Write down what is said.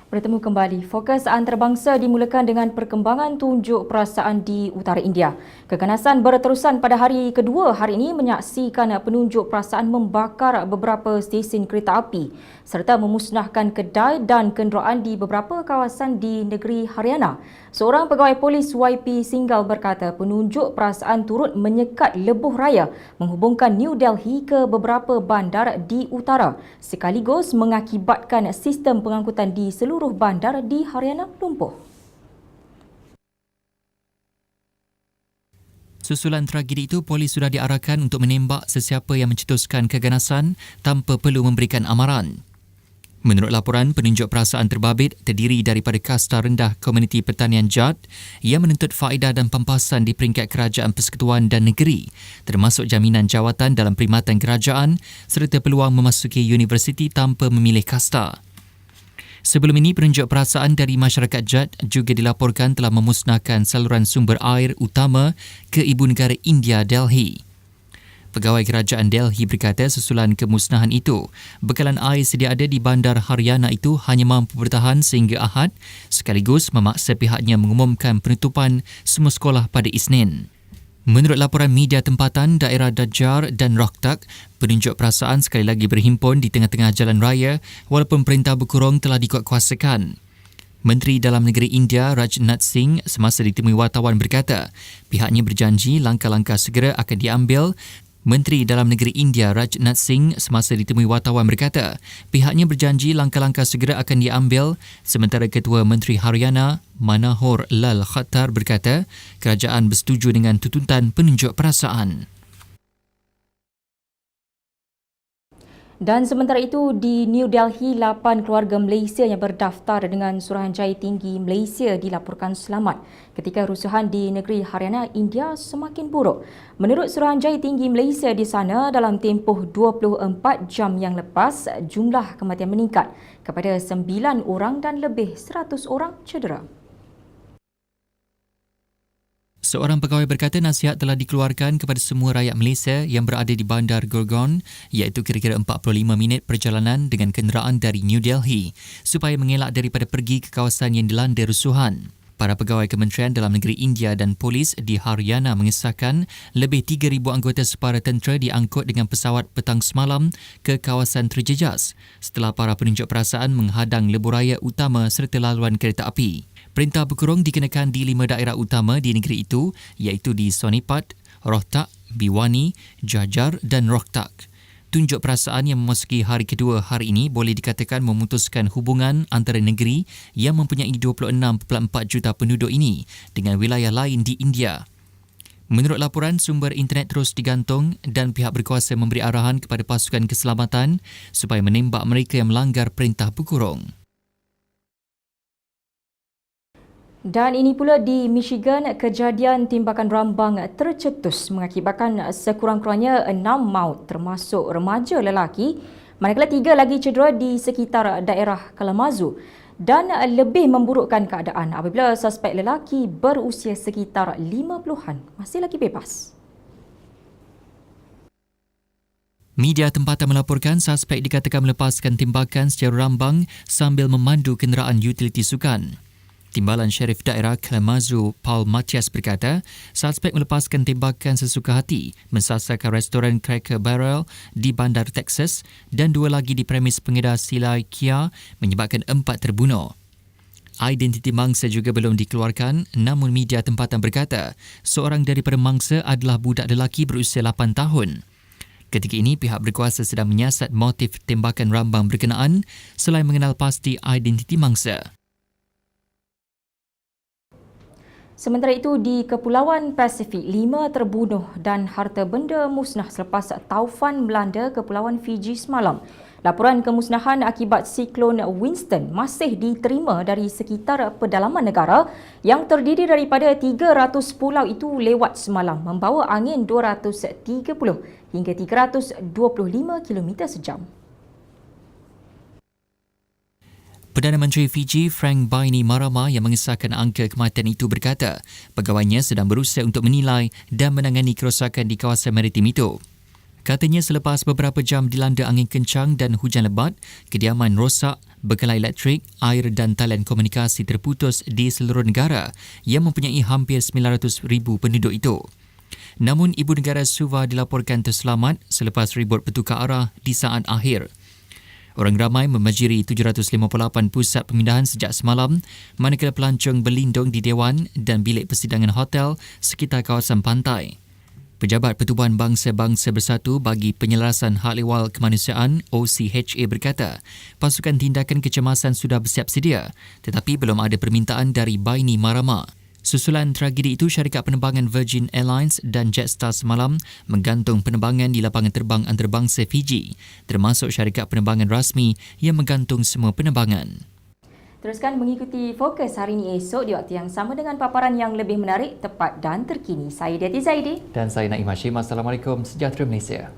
Bertemu kembali. Fokus antarabangsa dimulakan dengan perkembangan tunjuk perasaan di utara India. Keganasan berterusan pada hari kedua hari ini menyaksikan penunjuk perasaan membakar beberapa stesen kereta api serta memusnahkan kedai dan kenderaan di beberapa kawasan di negeri Haryana. Seorang pegawai polis YP Singhal berkata penunjuk perasaan turut menyekat lebuh raya menghubungkan New Delhi ke beberapa bandar di utara sekaligus mengakibatkan sistem pengangkutan di seluruh bandar di Haryana lumpuh. Susulan tragedi itu, polis sudah diarahkan untuk menembak sesiapa yang mencetuskan keganasan tanpa perlu memberikan amaran. Menurut laporan, penunjuk perasaan terbabit terdiri daripada kasta rendah komuniti pertanian Jat yang menuntut faedah dan pampasan di peringkat kerajaan persekutuan dan negeri, termasuk jaminan jawatan dalam perkhidmatan kerajaan serta peluang memasuki universiti tanpa memilih kasta. Sebelum ini, penunjuk perasaan dari masyarakat Jat juga dilaporkan telah memusnahkan saluran sumber air utama ke ibu negara India, Delhi. Pegawai kerajaan Delhi berkata susulan kemusnahan itu, bekalan air sedia ada di bandar Haryana itu hanya mampu bertahan sehingga Ahad, sekaligus memaksa pihaknya mengumumkan penutupan semua sekolah pada Isnin. Menurut laporan media tempatan, daerah Dajar dan Rohtak, penunjuk perasaan sekali lagi berhimpun di tengah-tengah jalan raya walaupun perintah berkurung telah dikuatkuasakan. Menteri Dalam Negeri India Rajnath Singh semasa ditemui wartawan berkata, pihaknya berjanji langkah-langkah segera akan diambil. Menteri Dalam Negeri India Rajnath Singh semasa ditemui wartawan berkata, pihaknya berjanji langkah-langkah segera akan diambil, sementara Ketua Menteri Haryana Manohar Lal Khattar berkata, kerajaan bersetuju dengan tuntutan penunjuk perasaan. Dan sementara itu, di New Delhi, 8 keluarga Malaysia yang berdaftar dengan Suruhanjaya Tinggi Malaysia dilaporkan selamat ketika rusuhan di negeri Haryana, India semakin buruk. Menurut Suruhanjaya Tinggi Malaysia di sana, dalam tempoh 24 jam yang lepas, jumlah kematian meningkat kepada 9 orang dan lebih 100 orang cedera. Seorang pegawai berkata nasihat telah dikeluarkan kepada semua rakyat Malaysia yang berada di bandar Gurgaon, iaitu kira-kira 45 minit perjalanan dengan kenderaan dari New Delhi, supaya mengelak daripada pergi ke kawasan yang dilanda rusuhan. Para pegawai Kementerian Dalam Negeri India dan polis di Haryana mengesahkan lebih 3,000 anggota separa tentera diangkut dengan pesawat petang semalam ke kawasan terjejas setelah para penunjuk perasaan menghadang lebuh raya utama serta laluan kereta api. Perintah berkurung dikenakan di 5 daerah utama di negeri itu, iaitu di Sonipat, Rohtak, Bhiwani, Jhajjar dan Rohtak. Tunjuk perasaan yang memasuki hari kedua hari ini boleh dikatakan memutuskan hubungan antara negeri yang mempunyai 26.4 juta penduduk ini dengan wilayah lain di India. Menurut laporan, sumber internet terus digantung dan pihak berkuasa memberi arahan kepada pasukan keselamatan supaya menembak mereka yang melanggar perintah berkurung. Dan ini pula di Michigan, kejadian timbakan rambang tercetus mengakibatkan sekurang-kurangnya 6 maut termasuk remaja lelaki, manakala 3 lagi cedera di sekitar daerah Kalamazoo dan lebih memburukkan keadaan apabila suspek lelaki berusia sekitar 50-an masih lagi bebas. Media tempatan melaporkan suspek dikatakan melepaskan tembakan secara rambang sambil memandu kenderaan utiliti sukan. Timbalan Sheriff Daerah Kalamazoo, Paul Matias berkata, suspek melepaskan tembakan sesuka hati mensasarkan restoran Cracker Barrel di bandar Texas dan 2 lagi di premis pengedar silai Kia menyebabkan 4 terbunuh. Identiti mangsa juga belum dikeluarkan, namun media tempatan berkata, seorang daripada mangsa adalah budak lelaki berusia 8 tahun. Ketika ini, pihak berkuasa sedang menyiasat motif tembakan rambang berkenaan selain mengenal pasti identiti mangsa. Sementara itu, di Kepulauan Pasifik, 5 terbunuh dan harta benda musnah selepas taufan melanda Kepulauan Fiji semalam. Laporan kemusnahan akibat siklon Winston masih diterima dari sekitar pedalaman negara yang terdiri daripada 300 pulau itu lewat semalam, membawa angin 230 hingga 325 km sejam. Perdana Menteri Fiji Frank Bainimarama yang mengesahkan angka kematian itu berkata pegawainya sedang berusaha untuk menilai dan menangani kerosakan di kawasan maritim itu. Katanya selepas beberapa jam dilanda angin kencang dan hujan lebat, kediaman rosak, bekalan elektrik, air dan talian komunikasi terputus di seluruh negara yang mempunyai hampir 900,000 penduduk itu. Namun, Ibu Negara Suva dilaporkan terselamat selepas ribut bertukar arah di saat akhir. Orang ramai memajiri 758 pusat pemindahan sejak semalam, manakala pelancong berlindung di dewan dan bilik persidangan hotel sekitar kawasan pantai. Pejabat Pertubuhan Bangsa-Bangsa Bersatu bagi Penyelarasan Hak Ehwal Kemanusiaan OCHA berkata, pasukan tindakan kecemasan sudah bersiap sedia tetapi belum ada permintaan dari Baini Marama. Susulan tragedi itu, syarikat penerbangan Virgin Airlines dan Jetstar semalam menggantung penerbangan di lapangan terbang antarabangsa Fiji, termasuk syarikat penerbangan rasmi yang menggantung semua penerbangan. Teruskan mengikuti Fokus hari ini esok di waktu yang sama dengan paparan yang lebih menarik, tepat dan terkini. Saya Deti Zaidi. Dan saya Naim Hashim. Assalamualaikum. Sejahtera Malaysia.